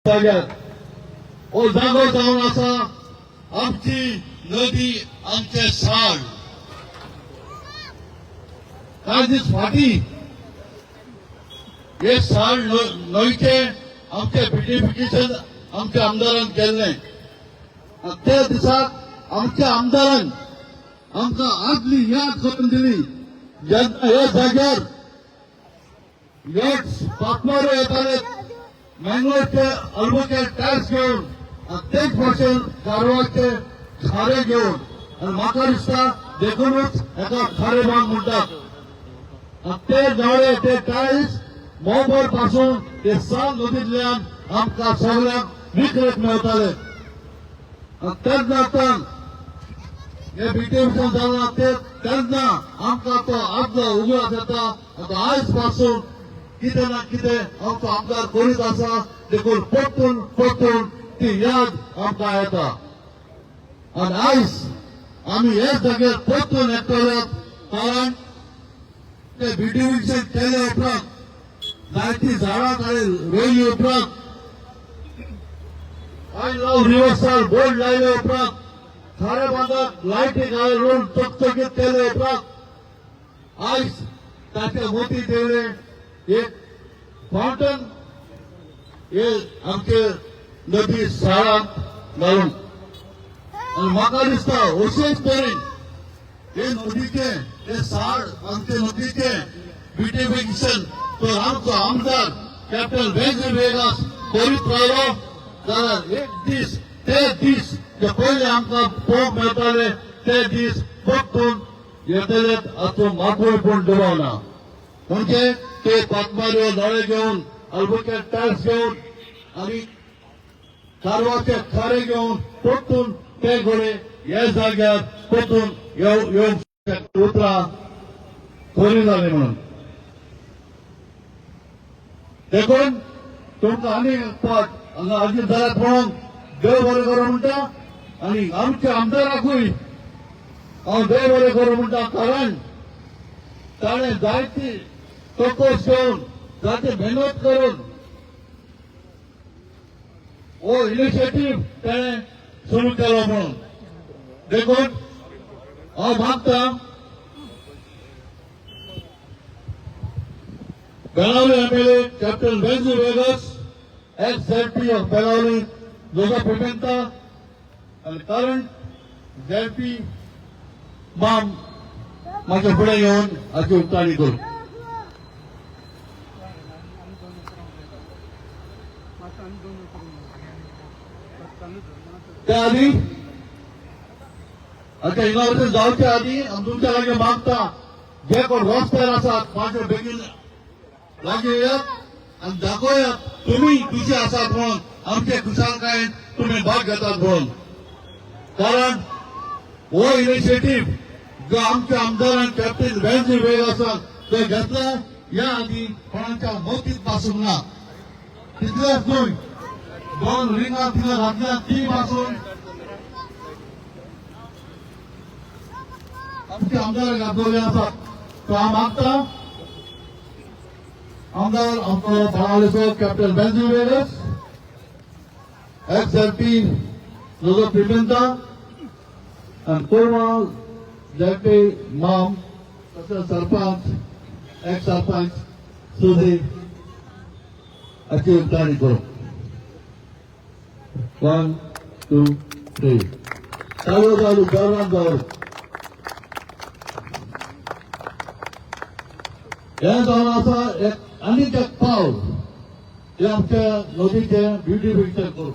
जाग्यात ओ जागो जावन आसा आमची नदी आमचे साळ कांय दीस फाटी हे साळ न्हंयचे आमचे ब्युटिफिकेशन आमच्या आमदारान केल्ले त्या दिसाक आमच्या आमदारान आमकां आदली याद करून दिली जेन्ना हे जाग्यार याच पातमारो येताले मंगळूरचे अल्बुके टायर्स घेवन तेच भाशेन कारवारचे खारे घेवन आनी म्हाका दिसता देखूनच हेका खारे बाग म्हणटात ते गाडे ते टायर्स मोबर पासून ते साल नदींतल्यान आमकां सगळ्यांक विकरेक मेळटाले तेच जातान हे ब्युटिफिकेशन जालां तेन्ना आमकां तो आदलो उगडास येता आतां आयज पासून कितें ना कितें आमचो आमदार करीत आसा देखून परतून परतून ती याद आमकां येता आनी आयज आमी हेच जाग्यार परतून येतल्यात कारण ते ब्युटिफिकेशन केले उपरांत जायतीं झाडां रोयली उपरांत आय लव्ह रिवर्सल बोर्ड लायले उपरांत खारे बांदाक लायटी घालून चकचकीत केले उपरांत आयज ताचे मोती देवळे एक फाउंटन हे आमचे नदी साळांत घालून आनी म्हाका दिसता अशेच तरेन हे नदीचे हे साळ आमचे नदीचे ब्युटिफिकेशन तो आमचो आमदार कॅप्टन वेंकट वेगास करीत रावलो जाल्यार एक दीस ते दीस जे पयले आमकां पळोवंक मेळटाले ते दीस परतून येतले हाचो मागोय पूण दुबावना म्हणजे ते पातमाऱ्यो नळे घेवन अल्बुके टायर्स घेवन आनी कारवारचे खारे घेवन परतून ते घोडे हे जाग्यार परतून येवंक उतरां खरी जाली म्हणून देखून तुमकां आनी पाट हांगा अजीत जाल्यात म्हणून देव बरें करूं म्हणटा आनी आमच्या आमदाराकूय हांव देव बरें करूं म्हणटा कारण ताणें जायती तोकोस घेवन जायती मेहनत करून हो इनिशिएटीव ताणें सुरू केलो म्हणून देखून हांव मागतां Belgavi MLA captain Venkat Viegas ex ZP of Belgavi Joseph Pimenta आनी करंट जेडपी माम म्हाजे फुडें येवन हाची उक्ताणी करूं त्या आधी आता इनॉग्रेशन जावचे आधी तुमच्या लागे मागता जे कोण रस्त्यार आसात मातशे बेगीन लागी येयात आनी दाखोयात तुम्ही खुशी आसात म्हणून आमचे खुशालकायेन तुम्ही भाग घेतात म्हणून कारण हो इनिशिएटीव जो आमच्या आमदारान कॅप्टन वेंकट वेगास तो घेतला या आधी कोणाच्या मौतीत पासून ना तितलेंच न्हय दोन रिंगां तिला घातल्या ती पासून आमचे आमदार घातलेले आसात तो हांव मागता आमदार आमचो बाळावलेचो captain Venkat Viegas ex MP Joseph Pimenta आनी कोरमाळ जेपी माम तशेंच सरपंच एक्स सरपंच सुधीर हाची उक्ताणी करूं 1 2 3 चालू चालू गौरवान जावं हे जावन आसा एक आनीक एक पावल जे आमच्या नदीचे ब्युटिफिकेशन करूं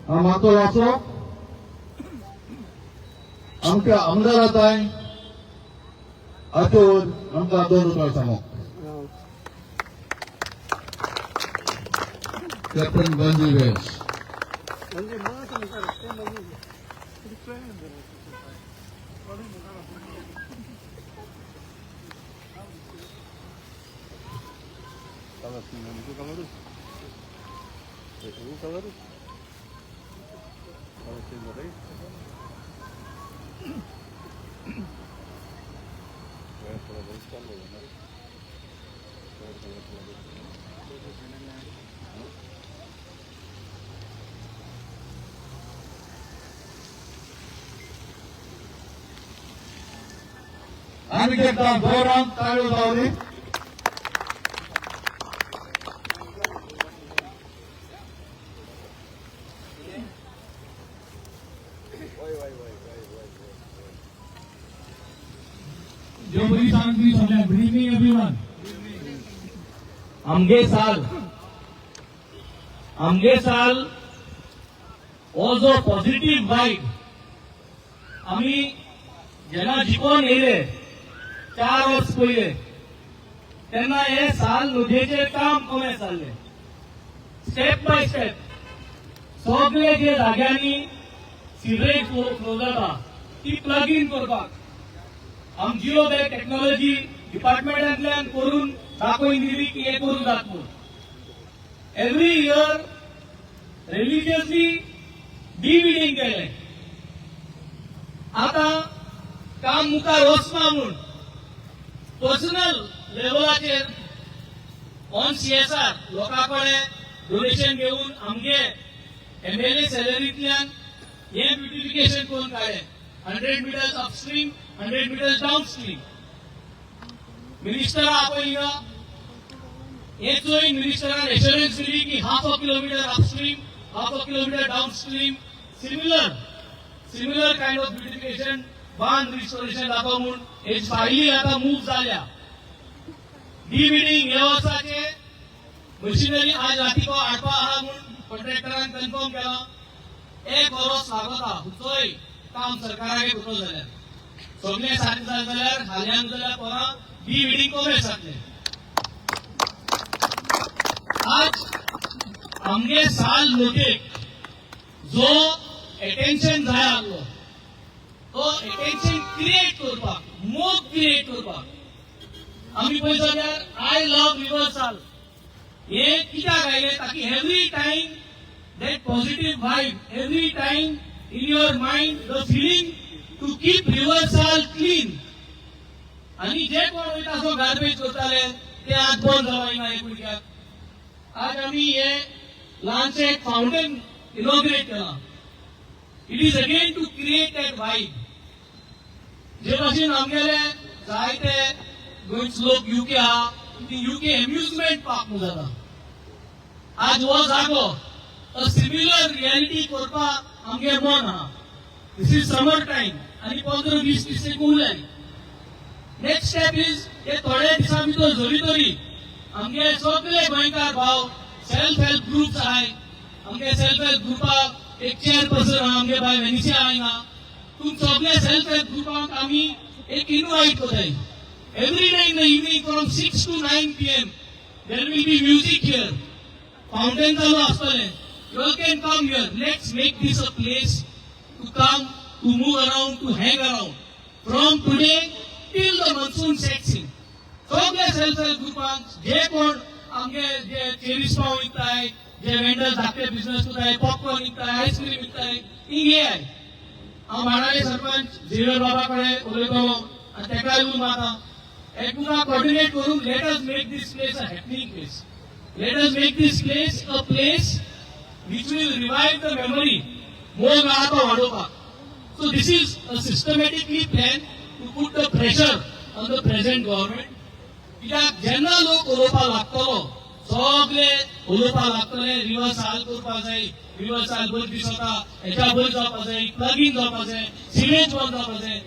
हांव मागतो वाचो आमच्या आमदाराताय हाचे वयर आमकां 2 रुपया सांगो captain Venkat Viegas Voy a poner el आनीक एकदा जोरान ताळयो जावली. जो बरी सांगली सगळ्या गुड इव्हनिंग एव्हरीवन. आमगे साल हो जो पॉझिटिव्ह वाईब आम्ही जेन्ना जिखोन येयले 4 वर्स पयले तेन्ना हे साल नदयेचेर काम कशें चाललें. स्टेप बाय स्टेप सगळे जे जाग्यांनी सिवरेज फ्लो जाता ती प्लग इन करपाक आम जिओ बॅग टेक्नॉलॉजी डिपार्टमेंटांतल्यान करून दाखोवन दिली की हे करून जाता म्हणून. एव्हरी इयर रिलिजियसली डिविडिंग केले. आता काम मुखार वचना म्हूण पर्सनल लेवलाचेर ऑन सीएसआर लोकां कडेन डोनेशन घेवन आमगे एमएलए सॅलरींतल्यान हे ब्युटिफिकेशन करून काडलें. 100 मिटर्स अपस्ट्रीम 100 मिटर्स डाउनस्ट्रीम. मिनिस्टरा आपयला हे चोय मिनिस्टरान एश्योरन्स दिली की 1/2 kilometre upstream 1/2 kilometre downstream similar kind of beautification बांद रिस्टोरेशन जाता म्हणून हे फायली आता मूव जाल्या. डिविडिंग हे वर्साचे मशिनरी आज रातीको हाडपा आहा म्हणून कॉन्ट्रॅक्टरान कन्फर्म केला. 1 वर्स लागता चोय काम सरकाराक करतो जाल्यार सगळे सारकें जालें जाल्यार हाल्यांक जाल्यार परत डिविडिंग कमी जातलें. आज आमगे साल लोकेक जो एटेन्शन जाय आसलो तो एटेन्शन क्रिएट करपाक मोग क्रिएट करपाक आमी पळय जाल्यार आय लव रिवर साल हे कित्याक आयलें ताकी every time that positive vibe, every time in your mind, the feeling to keep river Sal clean. आणि जे कोण वयता असो गार्बेज करताले ते आज बंद जावना एक पिळग्याक. आज आमी हे ल्हानशें एक फाउंटेन इनॉग्रेट केला. It is again to create that vibe. जे भाशेन आमगेले जायते गोंयचे लोक यूके आहा यूके एम्युजमेंट पार्क म्हणून जाता. आज हो जागो a similar reality करपाक आमगे मन आहा. दिस इज समर टाइम आनी 15-20 दीस उरले. नेक्स्ट स्टेप इज हे थोडे दिसा भितर जरी तरी आमगे सगळे गोंयकार भाव सेल्फ हेल्प ग्रुप्स आहाय. आमगे सेल्फ हेल्प ग्रुपाक एक चेअरपर्सन आहा आमगे बाय वेनिसिया हांगा. तुम सगळे सेल्फ हेल्प ग्रुपाक आमी एक इनवाइट करताय. Every day in the evening from 6 to 9 PM there will be music here. Fountain चालू आसतलें. You all can come here. Let's make this a place to come, to move around, to hang around. From today till the monsoon sets in. सगळे self help ग्रुपांक जे कोण आमगे जे cherries पाव विकताय, जे vendor धाकटे बिझनेस करताय, पॉपकॉर्न विकताय, आईस्क्रीम विकताय, हिंगे आय. हांव माडाळे सरपंच झेवियर बाबा कडेन उलयतलो आनी तेका येवन माता एकमेकांक कोऑर्डिनेट करून let us make this place a happening place. Let us make this place a place which will revive the memory मोग आहा तो वाडोवपाक. So this is a systematically planned to put the pressure on the present government. कित्याक जेन्ना लोक उलोवपाक लागतलो सगळे उलोवपाक लागतले रिवर साल करपाक जाय, रिवर साल बरी दिसता, हेच्या बरी जावपाक जाय, प्लगीन जावपाक जाय, सिवेज बंद जावपाक जाय.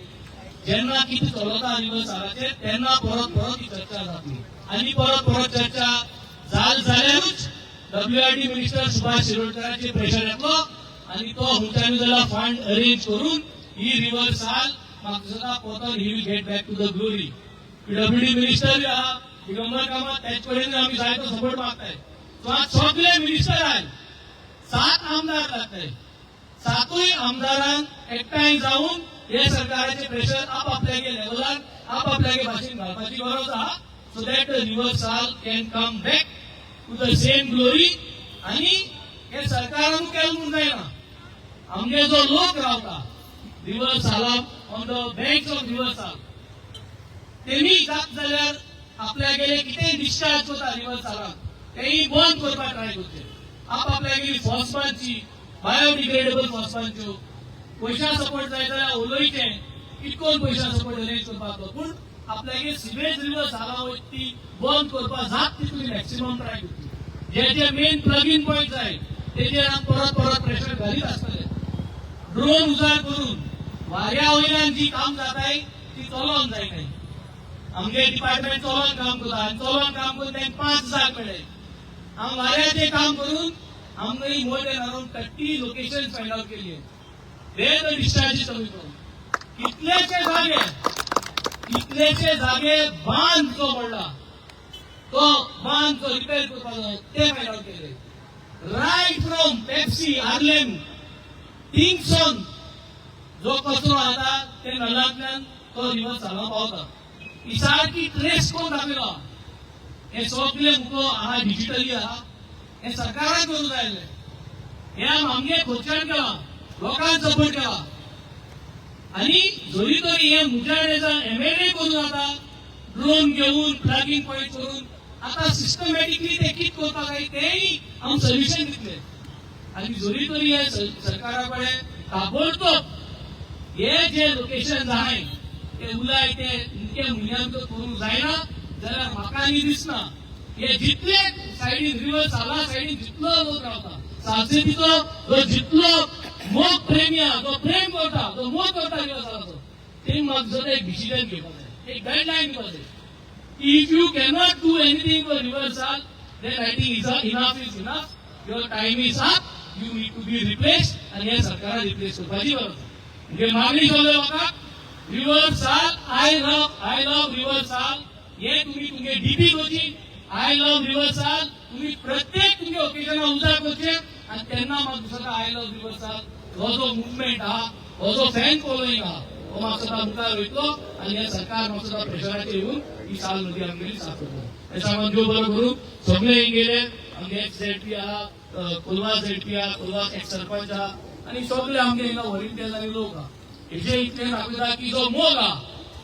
जेन्ना कितें चलता रिवर सालाचेर तेन्ना परत ही चर्चा जातली. आनी परत चर्चा जाल्यारूच WRD मिनिस्टर सुभाष शिरोडकरांचे प्रेशर येतलो आणि तो हुंच्यानी जाल्यार फंड अरेंज करून ही रिवर साल म्हाका दिसता परत he will get back to the glory. PWD minister आहा दिगंबर कामत त्याच कडेन आमी जायतो सपोर्ट मागताय. सो आज सगळे मिनिस्टर आहाय 7 आमदार लागताय. 7य आमदारांक एकठांय जावन हे सरकाराचे प्रेशर आपआपल्यागे लेवलार आपआपल्यागे भाशेन घालपाची गरज आहा. So that the river Sal can come back to the same glory. आणि हे सरकारान केलं म्हणून जायना. आमगे जो लोक रावता रिवर साला on the banks of river साल तेमी जात जाल्यार आपल्यागेले कितें डिस्चार्ज करता रिवर सालाक तेही बंद करपाक ट्राय करचे. आपआपल्यागेली फॉस्फांची बायोडिग्रेडेबल फॉस्फांच्यो पैसा सपोर्ट जाय जाल्यार उलयचें कितकोन पैसा सपोर्ट अरेंज करपाक. पूण आपल्यागे सिवेज रिवर्स जाला वय ती बंद करपाक जात तितली मॅक्सिमम ट्राय करतली. जे मेन प्लग इन पॉइंट जाय तेजेर परत परत प्रेशर घालीत आसतले. ड्रोन उजार करून वाऱ्या वयल्यान जी काम जाताय ती चलोवन जायनाय. आमगे डिपार्टमेंट चलोवन काम करता आनी चलोवन काम करून तांकां 5 जाग मेळ्ळे. हांव वाऱ्याचें काम करून आमगे more than around 30 location find out केली. वेर द डिस्चार्जीस कमी करून कितलेशे जागे बांद जो पडला तो बांद जो रिपेअर करपाचो ते फाइंड आउट केले. रायट फ्रॉम पेप्सी हार्लेम थिंगसन जो कचरो आता ते नलांतल्यान तो रिवर्स हांगा पावता. ही सारकी ट्रेस करून दाखयला. हे सगळे मुको आहा डिजिटली आहा. हे सरकारान करूंक जाय आसलें. हे आमगे खोदकाण केला, लोकांक सपोर्ट केला आणि जरी तरी हे मुजाडेचा एमएलए करून आता ड्रोन घेऊन फ्लॅगिंग पॉइंट करून आता सिस्टमॅटिकली ते कित करपाक जाय तेही आम सोल्युशन दितले. आणि जरी तरी हे सरकारा कडेन ताबडतोब हे जे लोकेशन जाय ते उलाय ते इतके म्हयन्यांत करूंक जायना जाल्यार म्हाका आनी दिसना हे जितले सायडीन रिवर्स जाला सायडीन जितलो लोक रावता सालसेतीचो जो जितलो मोग प्रेमी आहा जो प्रेम करता जो मोग करता रिवर्साचो ते म्हाका जर एक डिसिजन घेवपाक जाय, एक गायडलायन दिवपाक जाय. If you cannot do anything for reversal then I think enough is enough. Your time is up. You need to be replaced आणि हे सरकारान रिप्लेस करपाची गरज आसा. म्हणजे मागणी सगळ्या लोकांक रिवर्सल आय लव्ह रिवर्सल हे तुम्ही तुमगे डीपी करची. आय लव्ह रिवर्सल तुम्ही प्रत्येक तुमगे ओकेजनाक उजार करचे आणि त्यांना म्हाका दिसता आय लव्ह रिवर्सल हो जो मुवमेंट आहा हो जो फॅन फॉलोईंग आहा हो म्हाका दिसता मुखार वयतलो आणि हे सरकार म्हाका दिसता प्रेशराचेर येवन ही साल नदी आमगेली साफ करतलो. त्याच्या देव बरो करून सगळे गेले आमगे एक्स झेडपी आहा, कोलवा झेडपी आहा, कोलवा एक्स सरपंच आहा आणि सगळे आमगे हिंगा व्हॉलंटियर्स आणि लोक आहा. हेजे इतले दाखयता की जो मोग आहा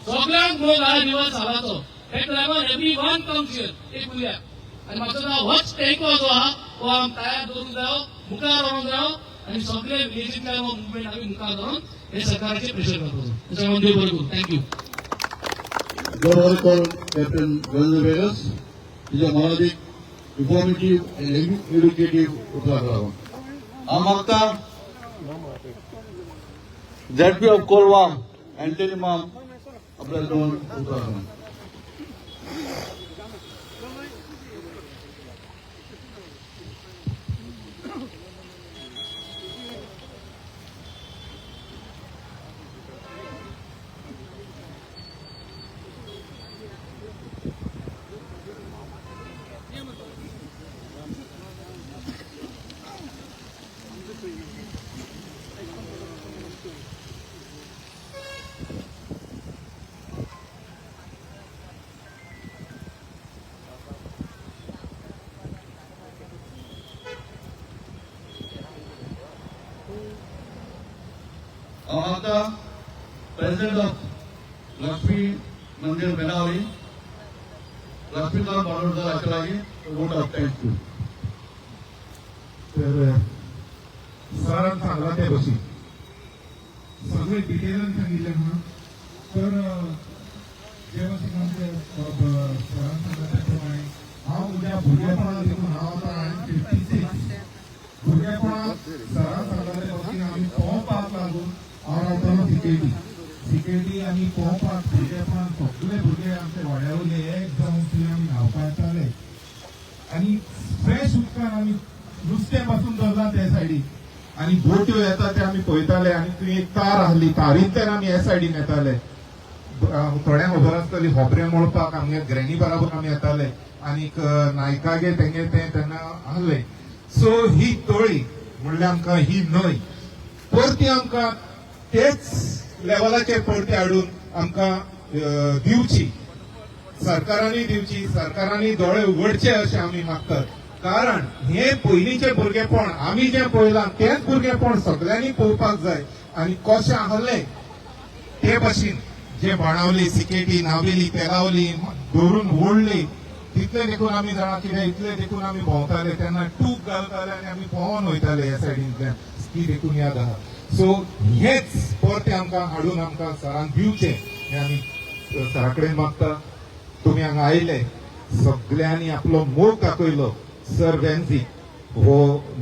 सगळ्यांक मोग आहा रिवर्सलाचो. एक लागून एवरी वन कम्स हियर एक उल्याक आणि म्हाका दिसता होच टेको जो आहा हो आम तयार दवरूंक जायो, मुखार व्हरोंक जायो आणि सगळे विलेजींतल्यान हो मुवमेंट आमी मुखार व्हरून हे सरकाराचेर प्रेशर घालपाचो. त्याच्या देव बरो करूं. थँक्यू. गौरव कॉल कॅप्टन रवींद्र बेगस तिच्या मनाधिक इन्फॉर्मेटिव्ह अँड एड्युकेटिव्ह उतराक लागून हांव मागता झेडपी ऑफ कोलवा अँटनी माम आपल्या दोन उतराक लागून. आता प्रेसिडेंट ऑफ लक्ष्मी मंदिर बेनावली लक्ष्मीकांत बाळोरकर हाचे वोट ऑफ थँक्यू. तर सरांनी सांगला त्या बशी सगळे डिटेलन सांगितले म्हणून तर जे भाशेन आमचे सरान सांगला त्याप्रमाणे हांव म्हज्या भुरगेपणांत देखून हांव आतां 56 भुरगेपणांत सरान सांगला त्या बशीन आमी पोंवपाक लागून हांव रावतालो सिकेटी आमी पोंवपाक भुरगेपणांत सगळे भुरगे आमचे वाड्या वयले एक जावन थंय आमी न्हांवपाक येताले आनी फ्रेश उदकान आमी नुस्तें पासून धरला ते सायडीक आनी बोट्यो येता ते आमी पळयताले आनी थंय एक तार आहली तारींतल्यान आमी हे सायडीन येताले. थोड्यांक खबर आसतली होबरें मळपाक आमगे ग्रॅनी बराबर आमी येताले आनीक नायकागे तेंगे ते तेन्ना आहले. सो ही तळी म्हणल्यार आमकां ही न्हंय परती आमकां तेच लेवलाचेर परती हाडून आमकां दिवची, सरकारांनी दिवची, सरकारांनी दोळे उगडचे अशें आमी मागतात. कारण हे पयलींचे भुरगेपण आमी जें पळयलां तेंच भुरगेपण सगळ्यांनी पळोवपाक जाय आनी कशें आहलें ते भाशेन जे बाणावली सिकेटी नावेली पेरावली धरून ओडली तितले देखून आमी जाणा कितें इतले देखून आमी भोंवताले तेन्ना टूक घालताले आनी आमी भोंवन वयताले ह्या सायडींतल्यान ती देखून याद आहा. सो हेच परते आमकां हाडून आमकां सरान दिवचें हें आमी सरा कडेन मागता तुम्ही हांगा आयले सगळ्यांनी आपलो मोग दाखयलो सर वेन्सी हो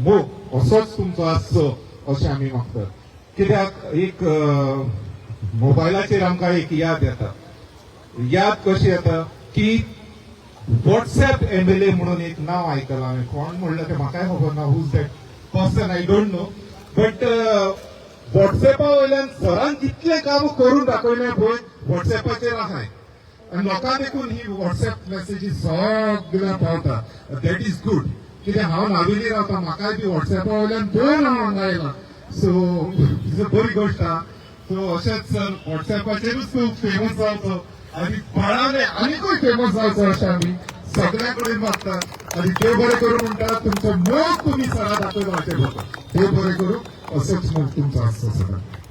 मोग असोच तुमचो आसचो अशें आमी मागतात कित्याक एक मोबायलाचेर आमकां एक याद येता याद कशी येता की व्हॉट्सएप एमएलए म्हणून एक नाव आयकलां हांवें कोण म्हणलें तें म्हाकाय खबर ना who's that person I don't know but व्हॉट्सएपा वयल्यान सरान जितलें काम करून दाखयलें पळय व्हॉट्सएपाचेर आहाय आनी लोकांक देखून ही व्हॉट्सएप मेसेजीस सगळ्यांक पावता दॅट इज गुड कित्याक हांव नावेली रावता म्हाकाय बी व्हॉट्सएपा वयल्यान दोन हांव हांगा आयलां सो बरी गोश्ट आहा सो अशेंच सर व्हॉट्सएपाचेरूच खूब फेमस जावचो आनी बाळाने आनीकूय फेमस जावचो अशें आमी सगळ्या कडेन मागतात आनी देव बरें करूं म्हणटा तुमचो मोग तुमी सरा दाखयलो अशें जाता देव बरें करूं असोच मोग तुमचो आसचो सगळ्यांक